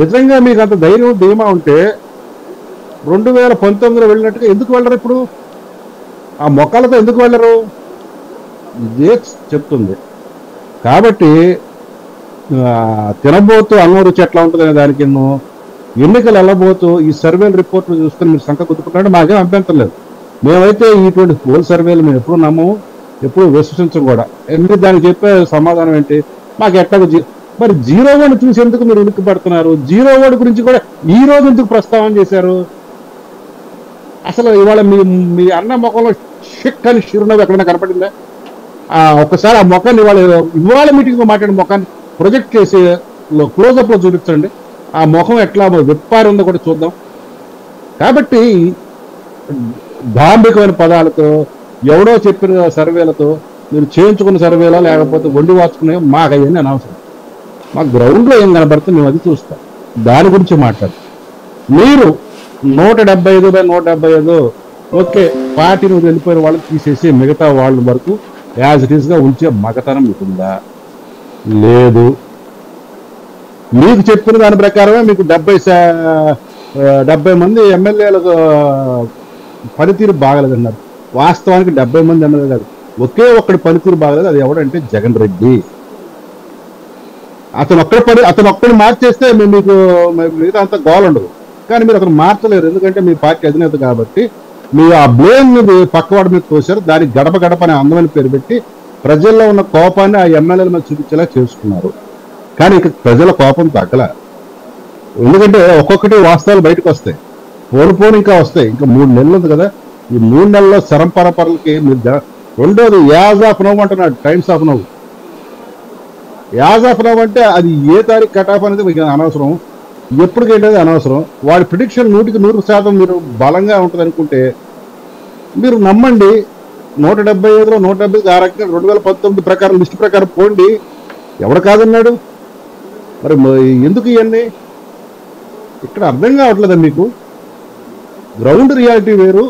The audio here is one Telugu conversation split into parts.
నిజంగా మీకు అంత ధైర్యం ధీమా ఉంటే 2019లో వెళ్ళినట్టుగా ఎందుకు వెళ్ళరు? ఇప్పుడు ఆ మొక్కలతో ఎందుకు వెళ్ళరు? ఇదే చెప్తుంది. కాబట్టి తినబోతూ అన్నం రుచి ఎట్లా ఉంటుందనే దానికి ఎన్నికలు వెళ్ళబోతూ ఈ సర్వేలు రిపోర్ట్లు చూసుకొని మీరు సంఖ కుదుపుకుంటే మాకేం అభ్యంతరం లేదు. మేమైతే ఇటువంటి పోల్ సర్వేలు మేము ఎప్పుడు నమ్మము, ఎప్పుడు విశ్వసించం కూడా. ఎందుకు దానికి చెప్పే సమాధానం ఏంటి? మాకు ఎట్లా మరి 0 చూసేందుకు మీరు ఉనికి పడుతున్నారు. 0 గురించి కూడా ఈ రోజు ఎందుకు ప్రస్తావన చేశారు? అసలు ఇవాళ మీ అన్న ముఖంలో షిక్ అని చిరునవ్వు ఎక్కడైనా కనపడిందా? ఒక్కసారి ఆ ముఖాన్ని ఇవాళ మీటింగ్లో మాట్లాడిన ముఖాన్ని ప్రొజెక్ట్ చేసి క్లోజప్ లో చూపించండి. ఆ ముఖం ఎట్లా విప్పారు ఉందో కూడా చూద్దాం. కాబట్టి ధాంభికమైన పదాలతో ఎవడో చెప్పిన సర్వేలతో మీరు చేయించుకున్న సర్వేలో లేకపోతే వండి వాచుకునే మాకు అవన్నీ అనవసరం. మాకు గ్రౌండ్లో ఏం కనబడితే మేము అది చూస్తాం. దాని గురించి మాట్లాడు. మీరు 175/175 ఓకే పార్టీ నువ్వు వెళ్ళిపోయిన వాళ్ళని తీసేసి మిగతా వాళ్ళ వరకు యాజ్ ఇట్ ఈస్గా ఉంచే మగతనం మీకుందా? లేదు. మీకు చెప్పిన దాని ప్రకారమే మీకు 70 మంది ఎమ్మెల్యేలకు పనితీరు బాగలేదన్నారు. వాస్తవానికి 70 మంది ఎమ్మెల్యే కాదు, ఒకే ఒక్కడి పనితీరు బాగలేదు. అది ఎవడంటే జగన్ రెడ్డి. అతను ఒక్కడి మార్చేస్తే మీకు మిగతా అంత గోల్ ఉండదు. కానీ మీరు అతను మార్చలేరు, ఎందుకంటే మీ పార్టీ అధినేత కాబట్టి. మీరు ఆ బ్లేమ్ మీద పక్కవాడి మీద తోశారు. దానికి గడప గడప అనే అందమైన పేరు పెట్టి ప్రజల్లో ఉన్న కోపాన్ని ఆ ఎమ్మెల్యేల మీద చూపించేలా చేసుకున్నారు. కానీ ఇక ప్రజల కోపం తగ్గల. ఎందుకంటే ఒక్కొక్కటి వాస్తవాలు బయటకు వస్తాయి, పోను ఇంకా వస్తాయి. ఇంకా 3 నెలలు ఉంది కదా. ఈ 3 నెలల్లో శరం పరపరలకి మీరు రెండోది యాజ్ ఆఫ్ నవ్ అంటున్నాడు. Times of now, as of now అంటే అది ఏ తారీఖు కట్ ఆఫ్ అనేది మీకు అనవసరం, ఎప్పటికేంటది అనవసరం. వాడి ప్రిడిక్షన్ 100% మీరు బలంగా ఉంటుంది అనుకుంటే మీరు నమ్మండి. 175లో 170 ఆ రకంగా 2019 ప్రకారం లిస్టు ప్రకారం పోండి. ఎవడు కాదన్నాడు? మరి ఎందుకు ఇవన్నీ ఇక్కడ అర్థం కావట్లేదా మీకు? గ్రౌండ్ రియాలిటీ వేరు,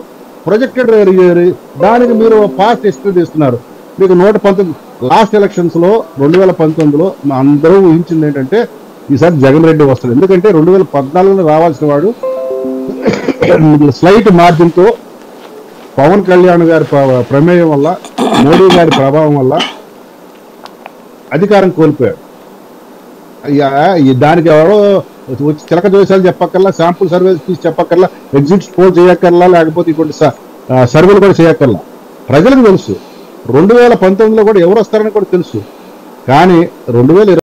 ప్రొజెక్టెడ్ వేరు. దానికి మీరు పాస్ట్ ఎక్స్ప్లెయిన్ చేస్తున్నారు. మీకు 119 లాస్ట్ ఎలక్షన్స్ లో 2019లో అందరూ ఊహించింది ఏంటంటే ఈసారి జగన్ రెడ్డి వస్తాడు. ఎందుకంటే 2014లో రావాల్సిన వాడు స్లైట్ మార్జిన్తో పవన్ కళ్యాణ్ గారి ప్రమేయం వల్ల, మోడీ గారి ప్రభావం వల్ల అధికారం కోల్పోయాడు. దానికి ఎవరో వచ్చి చిలక జోసాలు చెప్పక్కర్లా, శాంపుల్ సర్వేస్ తీసి చెప్పక్కర్లా, ఎగ్జిట్ పోల్ చేయక్కర్లా, లేకపోతే ఇటువంటి సర్వేలు కూడా చేయక్కర్లా. ప్రజలకు తెలుసు 2019లో కూడా ఎవరు వస్తారని కూడా తెలుసు. కానీ 2020